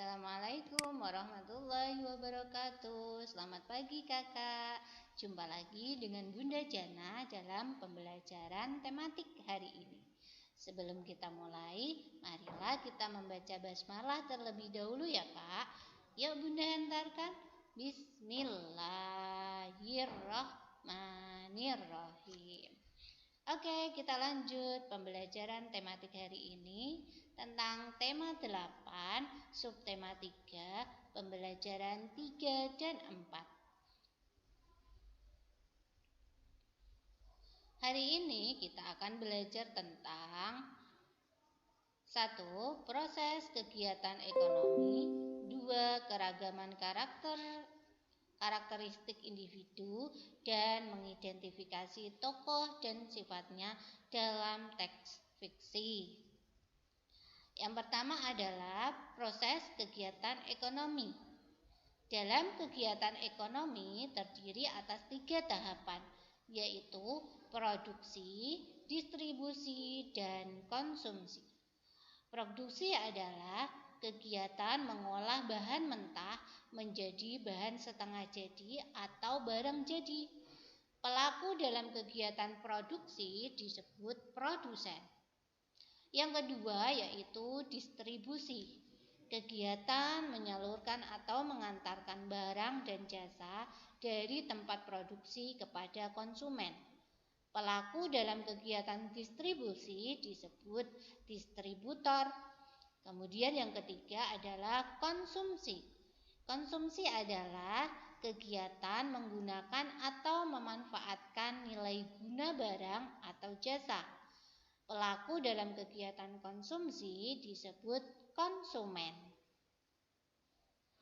Assalamualaikum warahmatullahi wabarakatuh. Selamat pagi kakak. Jumpa lagi dengan Bunda Jana dalam pembelajaran tematik hari ini. Sebelum kita mulai, marilah kita membaca basmalah terlebih dahulu ya kak. Yuk Bunda hantarkan. Bismillahirrahmanirrahim. Oke, kita lanjut pembelajaran tematik hari ini tentang tema 8, subtema 3, pembelajaran 3 dan 4. Hari ini kita akan belajar tentang 1. Proses kegiatan ekonomi, 2. Keragaman karakteristik individu, dan mengidentifikasi tokoh dan sifatnya dalam teks fiksi. Yang pertama adalah proses kegiatan ekonomi. Dalam kegiatan ekonomi terdiri atas 3 tahapan, yaitu produksi, distribusi, dan konsumsi. Produksi adalah kegiatan mengolah bahan mentah menjadi bahan setengah jadi atau barang jadi. Pelaku dalam kegiatan produksi disebut produsen. Yang kedua yaitu distribusi. Kegiatan menyalurkan atau mengantarkan barang dan jasa dari tempat produksi kepada konsumen. Pelaku dalam kegiatan distribusi disebut distributor. Kemudian yang ketiga adalah konsumsi. Konsumsi adalah kegiatan menggunakan atau memanfaatkan nilai guna barang atau jasa. Pelaku dalam kegiatan konsumsi disebut konsumen.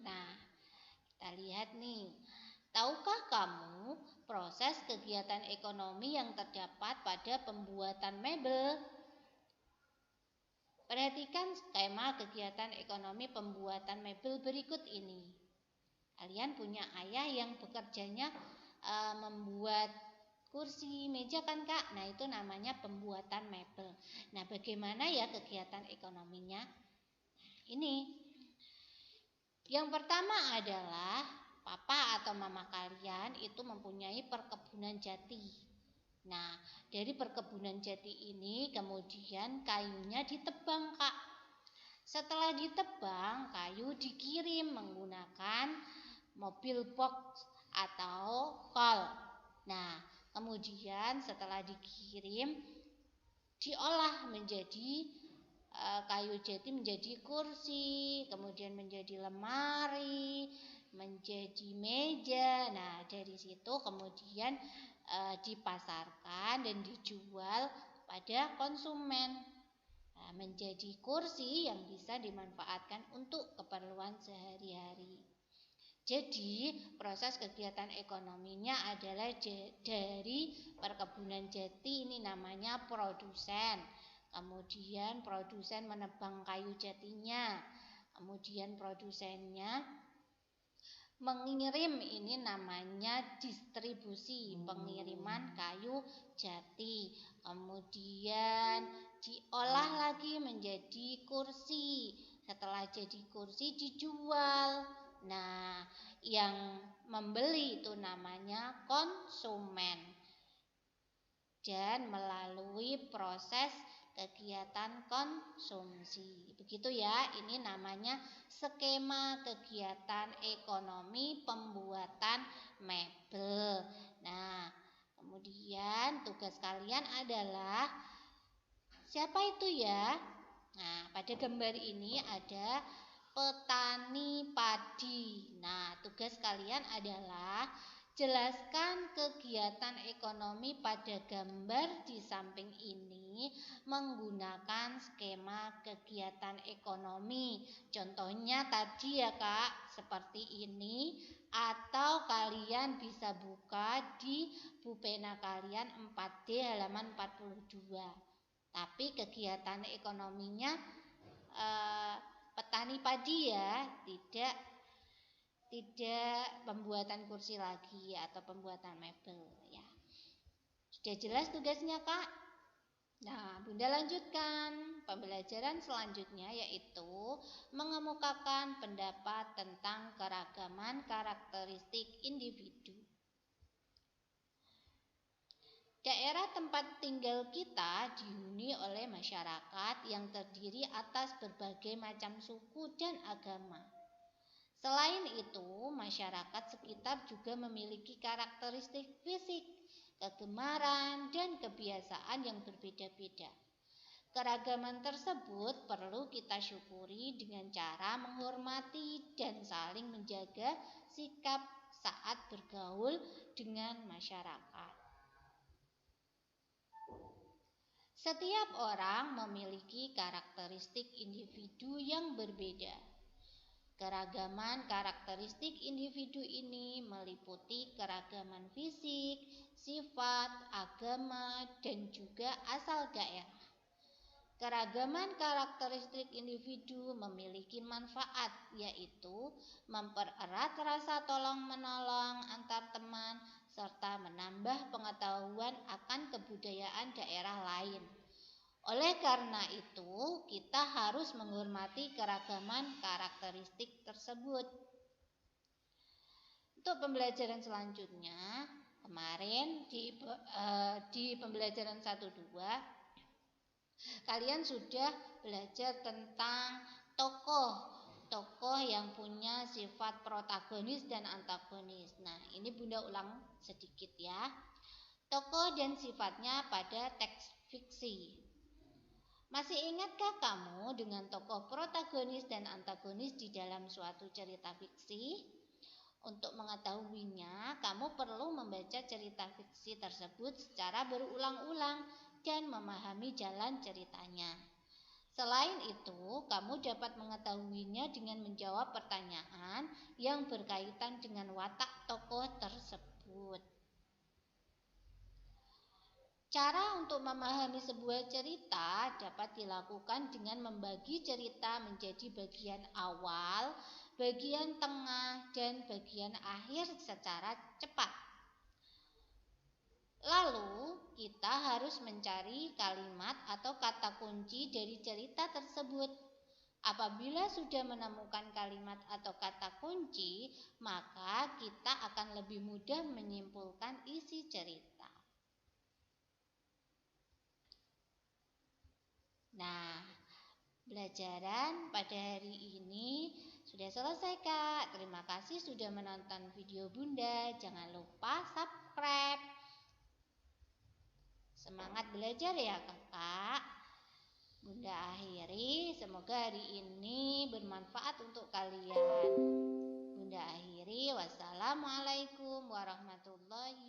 Nah, kita lihat nih. Tahukah kamu proses kegiatan ekonomi yang terdapat pada pembuatan mebel? Perhatikan skema kegiatan ekonomi pembuatan mebel berikut ini. Kalian punya ayah yang bekerjanya membuat kursi, meja kan kak? Nah itu namanya pembuatan mebel. Nah bagaimana ya kegiatan ekonominya? Ini. Yang pertama adalah papa atau mama kalian itu mempunyai perkebunan jati. Nah, dari perkebunan jati ini kemudian kayunya ditebang, Kak. Setelah ditebang, kayu dikirim menggunakan mobil box atau kol. Nah, kemudian setelah dikirim diolah menjadi kayu jati menjadi kursi, kemudian menjadi lemari, menjadi meja. Nah, dari situ kemudian dipasarkan dan dijual pada konsumen. Nah, menjadi kursi yang bisa dimanfaatkan untuk keperluan sehari-hari. Jadi, proses kegiatan ekonominya adalah dari perkebunan jati, ini namanya produsen. Kemudian produsen menebang kayu jatinya. Kemudian produsennya mengirim, ini namanya distribusi, pengiriman kayu jati. Kemudian diolah lagi menjadi kursi. Setelah jadi kursi dijual. Nah, yang membeli itu namanya konsumen. Dan melalui proses kegiatan konsumsi. Begitu ya, ini namanya skema kegiatan ekonomi pembuatan mebel. Nah, kemudian tugas kalian adalah siapa itu ya? Nah, pada gambar ini ada petani padi. Nah, tugas kalian adalah jelaskan kegiatan ekonomi pada gambar di samping ini menggunakan skema kegiatan ekonomi. Contohnya tadi ya kak, seperti ini. Atau kalian bisa buka di pulpena kalian 4D halaman 42. Tapi kegiatan ekonominya petani padi ya, tidak pembuatan kursi lagi atau pembuatan mebel ya. Sudah jelas tugasnya kak? Nah, Bunda lanjutkan. pembelajaran selanjutnya yaitu mengemukakan pendapat tentang keragaman karakteristik individu. Daerah tempat tinggal kita dihuni oleh masyarakat yang terdiri atas berbagai macam suku dan agama. Selain itu, masyarakat sekitar juga memiliki karakteristik fisik, kegemaran, dan kebiasaan yang berbeda-beda. Keragaman tersebut perlu kita syukuri dengan cara menghormati dan saling menjaga sikap saat bergaul dengan masyarakat. Setiap orang memiliki karakteristik individu yang berbeda. Keragaman karakteristik individu ini meliputi keragaman fisik, sifat, agama, dan juga asal daerah. Keragaman karakteristik individu memiliki manfaat, yaitu mempererat rasa tolong-menolong antar teman serta menambah pengetahuan akan kebudayaan daerah lain. Oleh karena itu, kita harus menghormati keragaman karakteristik tersebut. Untuk pembelajaran selanjutnya, kemarin di pembelajaran 1-2 kalian sudah belajar tentang tokoh yang punya sifat protagonis dan antagonis. Nah, ini Bunda ulang sedikit ya. Tokoh dan sifatnya pada teks fiksi. Masih ingatkah kamu dengan tokoh protagonis dan antagonis di dalam suatu cerita fiksi? Untuk mengetahuinya, kamu perlu membaca cerita fiksi tersebut secara berulang-ulang dan memahami jalan ceritanya. Selain itu, kamu dapat mengetahuinya dengan menjawab pertanyaan yang berkaitan dengan watak tokoh tersebut. Cara untuk memahami sebuah cerita dapat dilakukan dengan membagi cerita menjadi bagian awal, bagian tengah, dan bagian akhir secara cepat. Lalu, kita harus mencari kalimat atau kata kunci dari cerita tersebut. Apabila sudah menemukan kalimat atau kata kunci, maka kita akan lebih mudah menyimpulkan isi cerita. Nah, pelajaran pada hari ini sudah selesai, Kak. Terima kasih sudah menonton video Bunda. Jangan lupa subscribe. Semangat belajar ya, Kakak. Bunda akhiri, semoga hari ini bermanfaat untuk kalian. Bunda akhiri, wassalamualaikum warahmatullahi